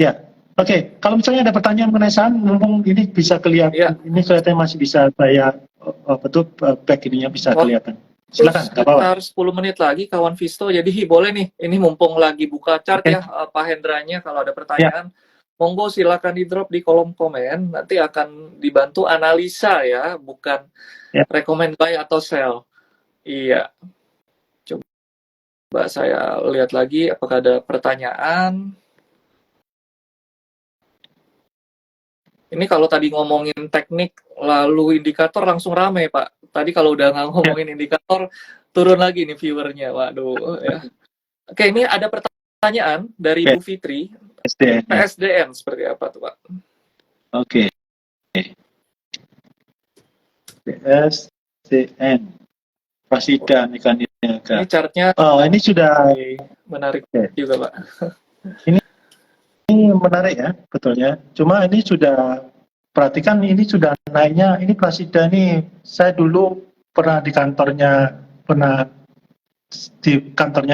Ya, oke. Kalau misalnya ada pertanyaan mengenai saham, mumpung ini bisa kelihatan, Ya. ini kelihatannya masih bisa saya betul back ininya bisa Wah, kelihatan. Silakan, nggak apa-apa. sekitar 10 menit lagi kawan Visto, jadi boleh nih, ini mumpung lagi buka chart Oke. ya, Pak Hendranya, kalau ada Ya, pertanyaan, monggo silakan di drop di kolom komen, nanti akan dibantu analisa ya, bukan ya. recommend buy atau sell. Iya, coba saya lihat lagi apakah ada pertanyaan. Ini kalau tadi ngomongin teknik lalu indikator langsung rame Pak. Tadi kalau udah nggak ngomongin indikator turun lagi nih viewernya. Waduh ya. Oke, ini ada pertanyaan dari Bu Fitri. SDN. PSDN seperti apa tuh Pak? Oke. PSDN. Prasida Ikan Niaga. Ini chartnya Oh, ini sudah menarik juga Pak. Ini menarik ya, betulnya. Cuma ini sudah, perhatikan ini sudah naiknya, ini Prasida nih, saya dulu pernah di kantornya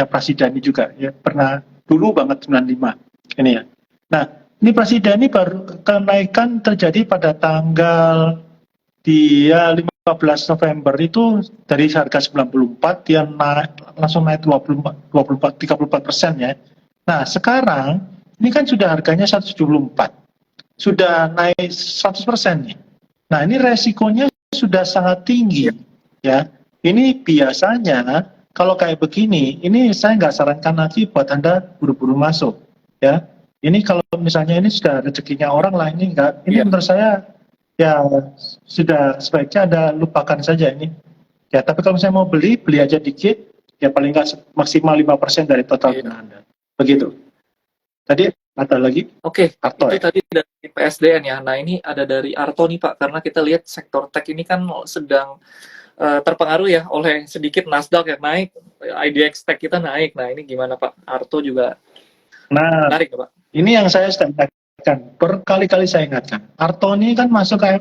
Prasida ini juga, ya, pernah dulu banget 95, ini ya. Nah, ini Prasida ini baru kenaikan terjadi pada tanggal dia 15 November itu dari harga 94 dia langsung naik 34% ya. Nah, sekarang ini kan sudah harganya 174. Sudah naik 100% nih. Nah, ini resikonya sudah sangat tinggi ya. Ini biasanya kalau kayak begini, ini saya nggak sarankan lagi buat Anda buru-buru masuk ya. Ini kalau misalnya ini sudah rezekinya orang lah, ini enggak, ini menurut saya ya sudah sebaiknya Anda lupakan saja ini. Ya, tapi kalau misalnya mau beli aja dikit, ya paling nggak maksimal 5% dari total dana Anda. Begitu. Tadi ada lagi? Oke, Arto, itu ya? tadi dari PSDN ya. Nah, ini ada dari Arto nih Pak, karena kita lihat sektor tech ini kan sedang terpengaruh ya oleh sedikit Nasdaq yang naik, IDX Tech kita naik. Nah, ini gimana Pak? Arto juga menarik ya Pak? Ini yang saya ingatkan, berkali-kali saya ingatkan. Arto ini kan masuk ke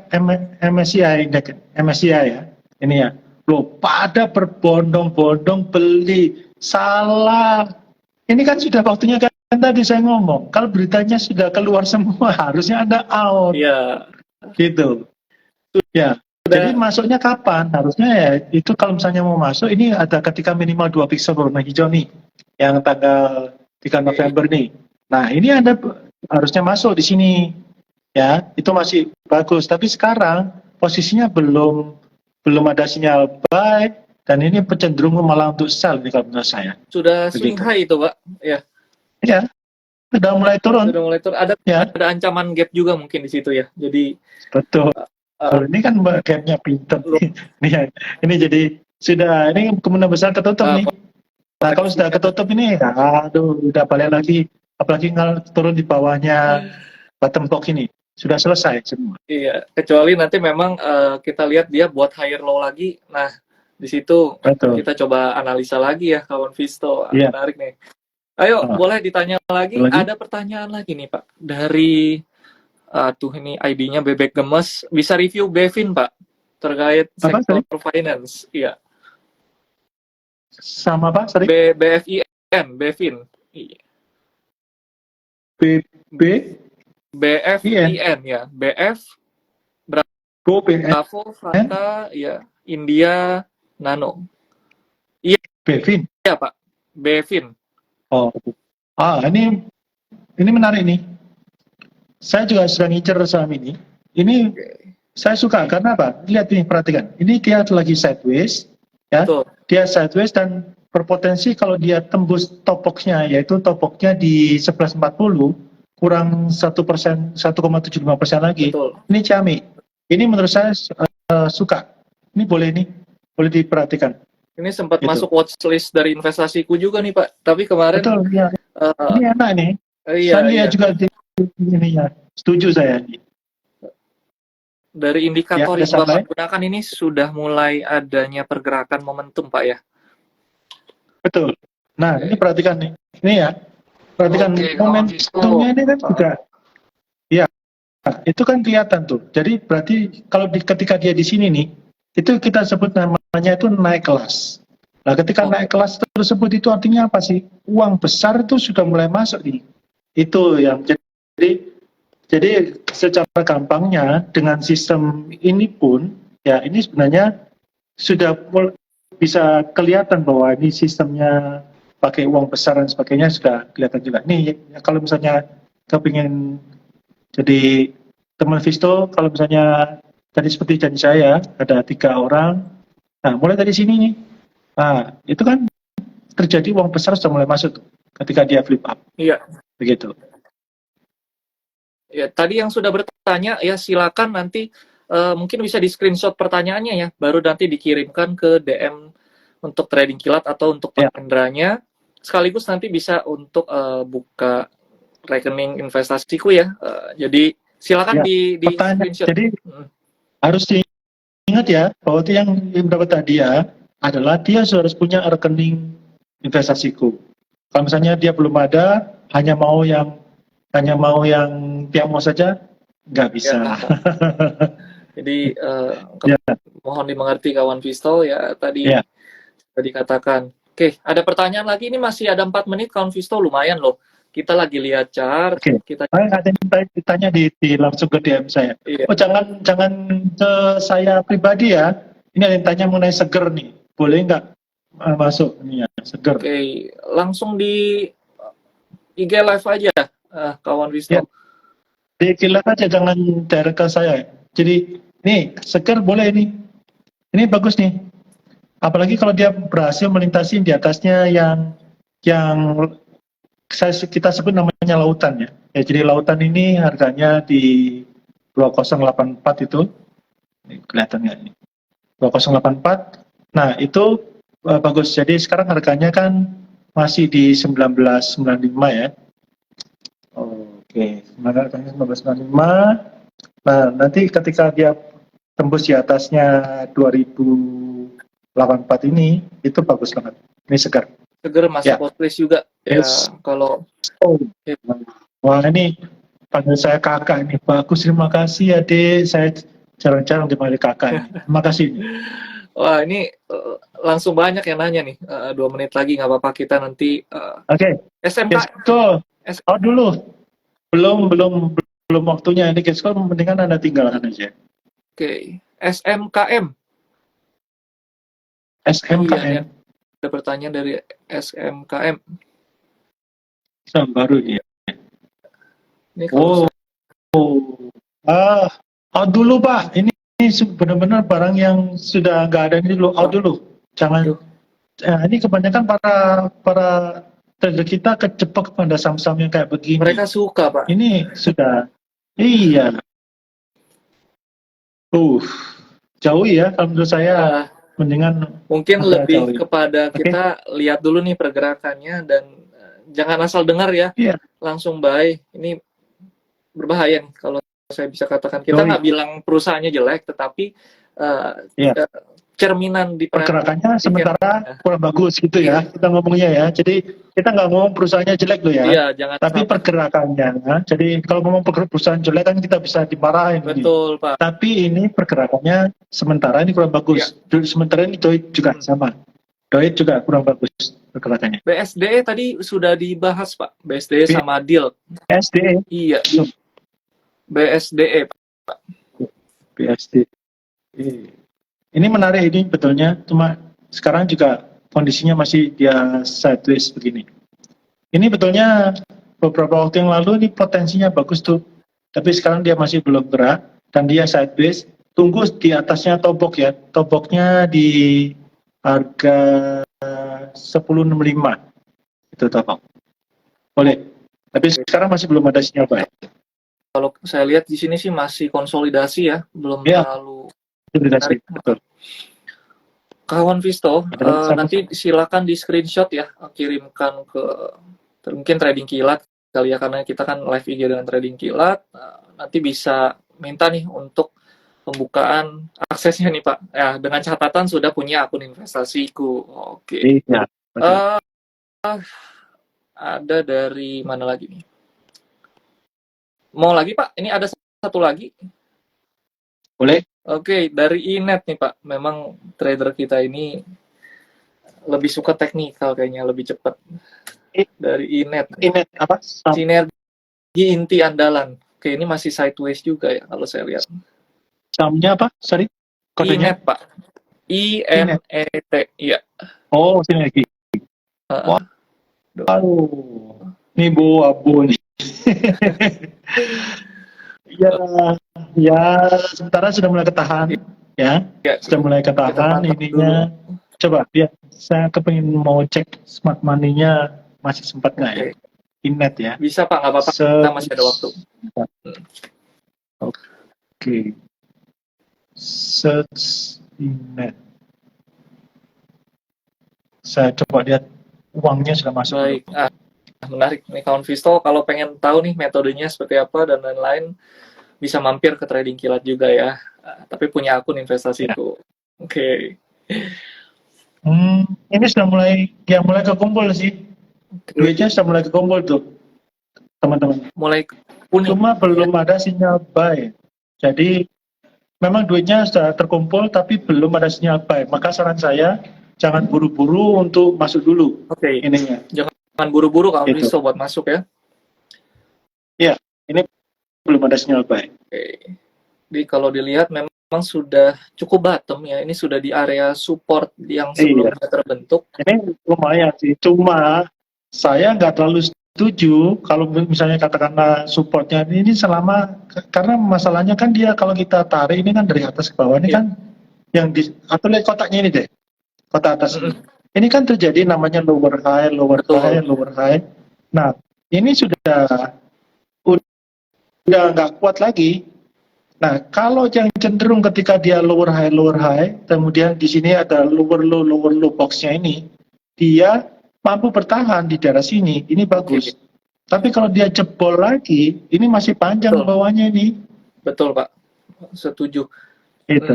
MSCI ya, ini ya. Loh, pada berbondong-bondong beli, salah. Ini kan sudah waktunya kan tadi saya ngomong, kalau beritanya sudah keluar semua, harusnya Anda out. Iya. Gitu. Ya. Jadi masuknya kapan? Harusnya ya itu kalau misalnya mau masuk, ini ada ketika minimal 2 pixel berwarna hijau nih, yang tanggal 3 November nih. Nah, ini Anda harusnya masuk di sini. Ya, itu masih bagus. Tapi sekarang posisinya belum ada sinyal buy, dan ini cenderung malah untuk sell nih kalau menurut saya. Sudah swing high itu Pak? Ya. Ya, sudah mulai turun. Sudah mulai turun. Ada ancaman gap juga mungkin di situ ya. Jadi betul. Ini kan gapnya pinter. ini jadi sudah, ini kemungkinan besar ketutup nih. Nah, kalau sudah ketutup ini, aduh, udah balik lagi. Apalagi turun di bawahnya bottom block ini. Sudah selesai semua. Iya, kecuali nanti memang kita lihat dia buat higher low lagi. Nah, di situ kita coba analisa lagi ya, kawan Visto. Menarik nih. Ayo, boleh ditanya lagi? Ada pertanyaan lagi nih, Pak. Dari, ini ID-nya Bebek Gemes. Bisa review Bevin, Pak? Terkait sektor finance. Iya. Sama Pak? Sorry? BFIN, Bevin. BFIN ya. BF Bravo, Fanta, ya. India, Nano. Iya. Bevin? Iya, Pak. Bevin. Oh. Ini menarik nih. Saya juga sedang ngincer saham ini. Ini saya suka karena apa? Lihat nih, perhatikan. Ini dia lagi sideways, ya. Betul. Dia sideways dan berpotensi kalau dia tembus top box-nya, yaitu top box-nya di 1140 kurang 1%, 1,75% lagi. Betul. Ini ciamik. Ini menurut saya suka. Ini boleh diperhatikan. Ini sempat masuk watchlist dari investasiku juga nih Pak. Tapi kemarin. Betul, ya. Ini enak nih. Saya juga ini ya. Setuju saya. Dari indikator yang Bapak gunakan ini sudah mulai adanya pergerakan momentum Pak ya? Betul. Nah, ini perhatikan nih. Ini ya. Perhatikan momentumnya ini kan juga. Ya, itu kan kelihatan tuh. Jadi berarti kalau ketika dia di sini nih, itu kita sebut namanya itu naik kelas. Nah, ketika naik kelas tersebut itu artinya apa sih? Uang besar itu sudah mulai masuk nih. Itu yang jadi secara gampangnya dengan sistem ini pun ya ini sebenarnya sudah bisa kelihatan bahwa ini sistemnya pakai uang besar dan sebagainya sudah kelihatan juga. Nih ya, kalau misalnya kepingin jadi teman Visto, kalau misalnya tadi seperti janji saya ada 3 orang, nah mulai dari sini nih, nah itu kan terjadi uang besar sudah mulai masuk ketika dia flip up. Iya. Begitu. Ya, tadi yang sudah bertanya ya silakan nanti mungkin bisa di screenshot pertanyaannya ya, baru nanti dikirimkan ke DM untuk trading kilat atau untuk Pak Hendranya. Sekaligus nanti bisa untuk buka rekening investasiku ya. Jadi silakan di screenshot. Jadi harus diingat ya bahwa itu yang dapat hadiah adalah dia harus punya rekening investasiku. Kalau misalnya dia belum ada, hanya mau yang Piamo saja, nggak bisa. Ya. Jadi mohon dimengerti kawan Visto ya tadi dikatakan. Oke, ada pertanyaan lagi, ini masih ada 4 menit kawan Visto, lumayan loh. Kita lagi lihat chart. Kita ada yang ditanya di langsung ke DM saya. Iya. Oh jangan ke saya pribadi ya. Ini ada yang tanya mengenai seger nih. Boleh nggak masuk ini ya seger? Oke, langsung di IG live aja. Kawan Visto. Ya. Dikilat aja, jangan direct ke saya. Jadi, nih, seger boleh ini. Ini bagus nih. Apalagi kalau dia berhasil melintasi di atasnya yang kita sebut namanya lautan ya. Ya, jadi lautan ini harganya di 2084 itu. Ini kelihatan nggak ini? 2084. Nah, itu bagus. Jadi sekarang harganya kan masih di 1995 ya. Oke, 1995. Nah, nanti ketika dia tembus di atasnya 2084 ini, itu bagus banget. Ini segar. Segar masuk potlist juga. Yes. Ya, kalau wah ini panggil saya kakak ini. Bagus, terima kasih adik. Saya jarang-jarang dipanggil kakak ini. Terima kasih. Wah, ini langsung banyak yang nanya nih. 2 menit lagi nggak apa-apa, kita nanti. Oke. SMK. Yes, dulu. Belum waktunya ini guys, kalau mendingan Anda tinggalkan aja. Oke. SMKM. SMKM. Iya, ada pertanyaan dari SMKM. Baru ya. Ini kalau dulu Pak, ini benar-benar barang yang sudah nggak ada ini dulu. Dulu. Jangan. Ini kebanyakan para trader kita kejebak pada saham-saham yang kayak begini. Mereka suka, Pak. Ini sudah, iya. Jauh ya, kalau menurut saya mendingan. Mungkin lebih kepada kita lihat dulu nih pergerakannya dan jangan asal dengar ya, langsung buy. Ini berbahaya nih kalau saya bisa katakan. Kita nggak bilang perusahaannya jelek, tetapi cerminan di pergerakannya sementara kurang bagus gitu ya, kita ngomongnya ya. Jadi kita nggak ngomong perusahaannya jelek loh ya, jangan tapi pergerakannya. Jadi kalau ngomong perusahaan jelek kan kita bisa dimarahin. Betul, Pak. Tapi ini pergerakannya sementara ini kurang bagus. Sementara ini Doit juga sama. Doit juga kurang bagus pergerakannya. BSDE tadi sudah dibahas, Pak. BSDE sama deal. BSDE? Iya. BSDE, Pak. BSDE. Ini menarik ini betulnya, cuma sekarang juga kondisinya masih dia sideways begini. Ini betulnya beberapa waktu yang lalu ini potensinya bagus tuh, tapi sekarang dia masih belum gerak dan dia sideways. Tunggu di atasnya tobok ya, toboknya di harga 1065 itu tobok. Boleh, tapi sekarang masih belum ada sinyal baik. Kalau saya lihat di sini sih masih konsolidasi ya, belum terlalu. Betul. Kawan Visto, nanti silakan di screenshot ya, kirimkan ke mungkin trading kilat kali ya, karena kita kan live IG dengan trading kilat. Nanti bisa minta nih untuk pembukaan aksesnya nih Pak, ya dengan catatan sudah punya akun investasiku. Oke. Iya. Ada dari mana lagi nih? Mau lagi Pak? Ini ada satu lagi. Boleh. Oke, dari Inet nih Pak. Memang trader kita ini lebih suka teknikal kayaknya, lebih cepat. Dari Inet. Inet apa? Sinergi inti andalan. Oke, ini masih sideways juga ya kalau saya lihat. Sahamnya apa? Sorry. Kodenya? INET, Pak. INET. Iya. Oh, sini lagi. Wow. Ini abu nih. ya, sementara sudah mulai ketahan, ya. Sudah mulai ketahan ininya. Dulu. Coba, ya, saya kepingin mau cek smart money-nya masih sempat nggak ya? INET ya. Bisa Pak, nggak apa-apa. Kita masih ada waktu. Oke. Search INET. Saya coba lihat uangnya sudah masuk. Baik. Menarik nih kawan Visto. Kalau pengen tahu nih metodenya seperti apa dan lain-lain, bisa mampir ke Trading Kilat juga ya. Tapi punya akun investasi itu. Oke. Ini sudah mulai kekumpul sih. Duitnya sudah mulai kekumpul tuh, teman-teman. Mulai Cuma belum ada sinyal buy. Jadi memang duitnya sudah terkumpul, tapi belum ada sinyal buy. Maka saran saya jangan buru-buru untuk masuk dulu. Oke. Ininya. Jangan buru-buru kalau Visto buat masuk ya. Iya, ini belum ada sinyal buy. Oke. Jadi kalau dilihat memang sudah cukup bottom ya. Ini sudah di area support yang sebelumnya terbentuk. Ini lumayan sih. Cuma saya nggak terlalu setuju kalau misalnya katakanlah supportnya ini karena masalahnya kan dia kalau kita tarik ini kan dari atas ke bawah ini kan yang atau lihat kotaknya ini deh, kotak atas ini kan terjadi namanya lower high. Nah ini sudah nggak kuat lagi. Nah kalau yang cenderung ketika dia lower high, kemudian di sini ada lower low boxnya ini, dia mampu bertahan di daerah sini, ini bagus. Tapi kalau dia jebol lagi, ini masih panjang bawahnya ini. Betul Pak, setuju. Itu.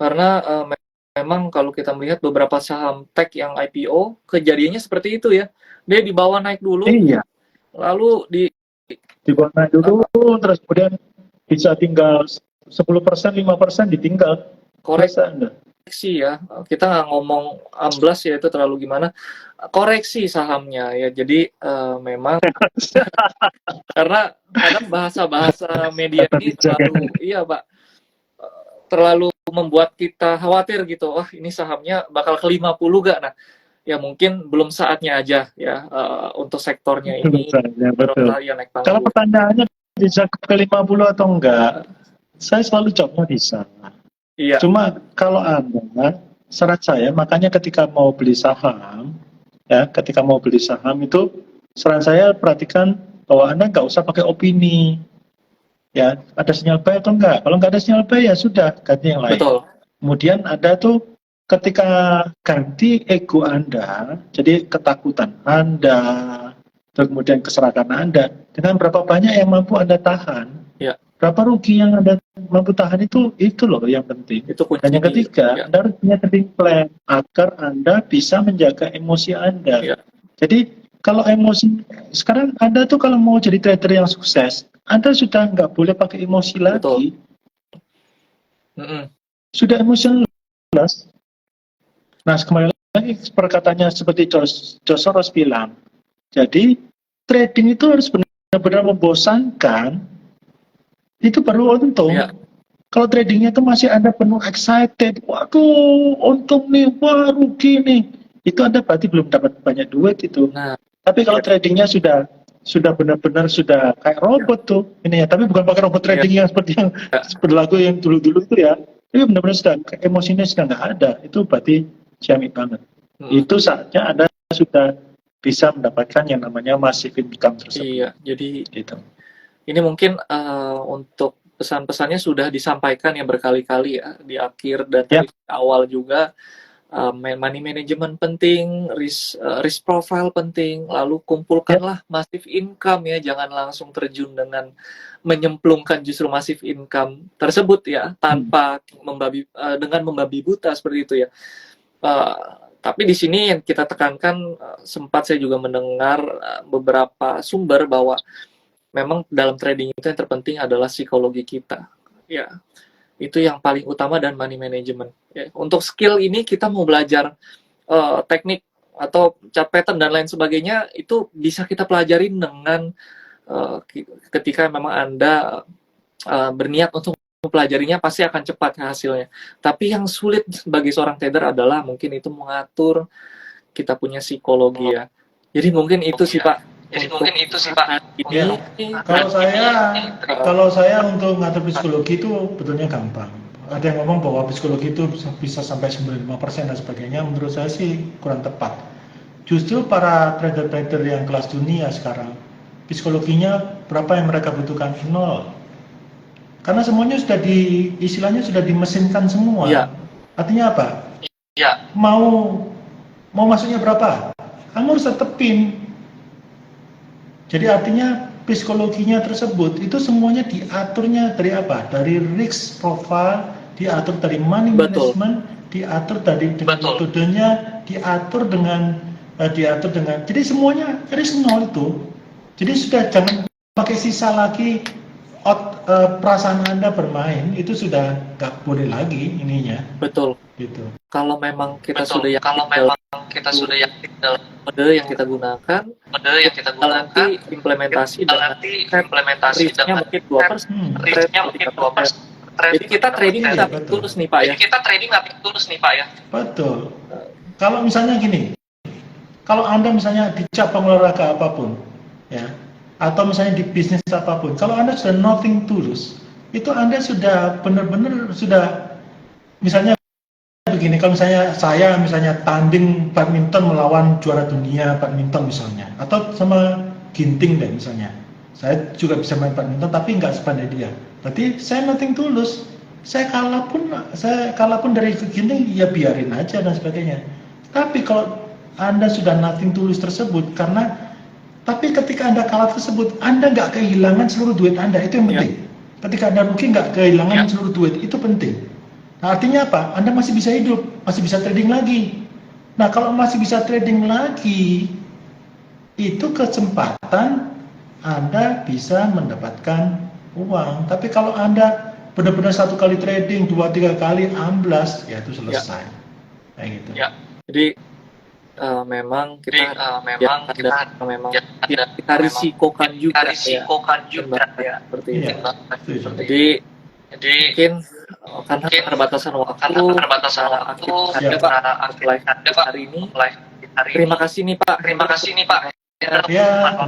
Karena memang kalau kita melihat beberapa saham tech yang IPO, kejadiannya seperti itu ya. Dia di bawah naik dulu, lalu di bawah naik dulu, terus kemudian bisa tinggal 10%, 5% ditinggal. Koreksi ya, kita nggak ngomong amblas ya, itu terlalu gimana, koreksi sahamnya ya. Jadi memang karena kadang bahasa media ini terlalu Pak, terlalu membuat kita khawatir gitu. Wah ini sahamnya bakal ke 50 gak? Nah ya mungkin belum saatnya aja ya untuk sektornya ini. Betul. Kalau pertanyaannya bisa ke 50 atau enggak, saya selalu jawabnya bisa. Iya. Cuma kalau Anda, syarat saya, makanya ketika mau beli saham itu, saran saya perhatikan bahwa Anda nggak usah pakai opini. Ya, ada sinyal buy atau enggak. Kalau nggak ada sinyal buy, ya sudah, ganti yang lain. Betul. Kemudian ada tuh, ketika ganti ego Anda, jadi ketakutan Anda, kemudian keserakahan Anda, dengan berapa banyak yang mampu Anda tahan, berapa rugi yang Anda mampu tahan itu loh yang penting. Dan yang ketiga, Anda harus punya trading plan agar Anda bisa menjaga emosi Anda. Jadi kalau emosi, sekarang Anda tuh kalau mau jadi trader yang sukses, Anda sudah nggak boleh pakai emosi lagi. Sudah emosional. Nah, kembali lagi perkataannya seperti George Soros bilang, jadi trading itu harus benar-benar membosankan, itu baru untung. Kalau tradingnya itu masih Anda penuh excited, waduh untung nih, wah rugi nih, itu Anda berarti belum dapat banyak duit itu. Tapi kalau tradingnya sudah benar-benar sudah kayak robot tuh ini ya, tapi bukan pakai robot trading yang seperti yang berlaku yang dulu-dulu itu ya, tapi benar-benar sudah emosinya sudah nggak ada, itu berarti jamin banget. Itu saatnya Anda sudah bisa mendapatkan yang namanya massive income tersebut. Iya, jadi gitu. Ini mungkin untuk pesan-pesannya sudah disampaikan ya berkali-kali ya di akhir dan di awal juga. Money management penting, risk profile penting, lalu kumpulkanlah massive income ya, jangan langsung terjun dengan menyemplungkan justru massive income tersebut ya, tanpa dengan membabi buta seperti itu ya. Tapi di sini yang kita tekankan, sempat saya juga mendengar beberapa sumber bahwa memang dalam trading itu yang terpenting adalah psikologi kita ya. Itu yang paling utama, dan money management. Ya. Untuk skill ini kita mau belajar teknik atau chart pattern dan lain sebagainya itu bisa kita pelajarin dengan ketika memang Anda berniat untuk mempelajarinya, pasti akan cepat hasilnya. Tapi yang sulit bagi seorang trader adalah mungkin itu mengatur kita punya psikologi ya. Jadi mungkin itu sih Pak. Ya, kalau saya untuk ngatur psikologi itu betulnya gampang. Ada yang ngomong bahwa psikologi itu bisa sampai 95% dan sebagainya. Menurut saya sih kurang tepat. Justru para trader-trader yang kelas dunia sekarang, psikologinya berapa yang mereka butuhkan? 0. Karena semuanya sudah istilahnya sudah dimesinkan semua. Ya. Artinya apa? Ya. Mau masuknya berapa? Kamu harus tetepin. Jadi artinya psikologinya tersebut itu semuanya diaturnya dari apa? Dari risk profile, diatur dari money management, diatur dari dengan metodenya, diatur dengan jadi semuanya dari 0 itu. Jadi sudah jangan pakai sisa lagi. Perasaan Anda bermain itu sudah nggak boleh lagi ininya. Betul. Gitu. Kalau memang kita sudah yakin dalam metode yang kita gunakan, nanti implementasi dengan risknya mungkin 2%. Jadi kita trading nggak tulus nih Pak ya. Betul. Kalau misalnya gini, kalau Anda misalnya di cabang olahraga apapun, ya. Atau misalnya di bisnis apapun, kalau Anda sudah nothing tulus, itu Anda sudah benar-benar sudah, misalnya begini, kalau misalnya saya tanding badminton melawan juara dunia badminton misalnya, atau sama Ginting deh misalnya, saya juga bisa main badminton tapi nggak sepandai dia, berarti saya nothing tulus, saya kalah pun dari Ginting ya biarin aja dan sebagainya. Tapi kalau Anda sudah nothing tulus tersebut, tapi ketika Anda kalah tersebut, Anda nggak kehilangan seluruh duit Anda, itu yang penting. Ketika Anda rugi, nggak kehilangan seluruh duit, itu penting. Nah, artinya apa? Anda masih bisa hidup, masih bisa trading lagi. Nah, kalau masih bisa trading lagi, itu kesempatan Anda bisa mendapatkan uang. Tapi kalau Anda benar-benar 1 kali trading, 2-3 kali amblas, ya itu selesai. Kayak gitu. Ya. Jadi memang kita risikokan juga ya. Seperti itu. Jadi mungkin karena keterbatasan waktu hari ini. Terima kasih nih Pak. Ya.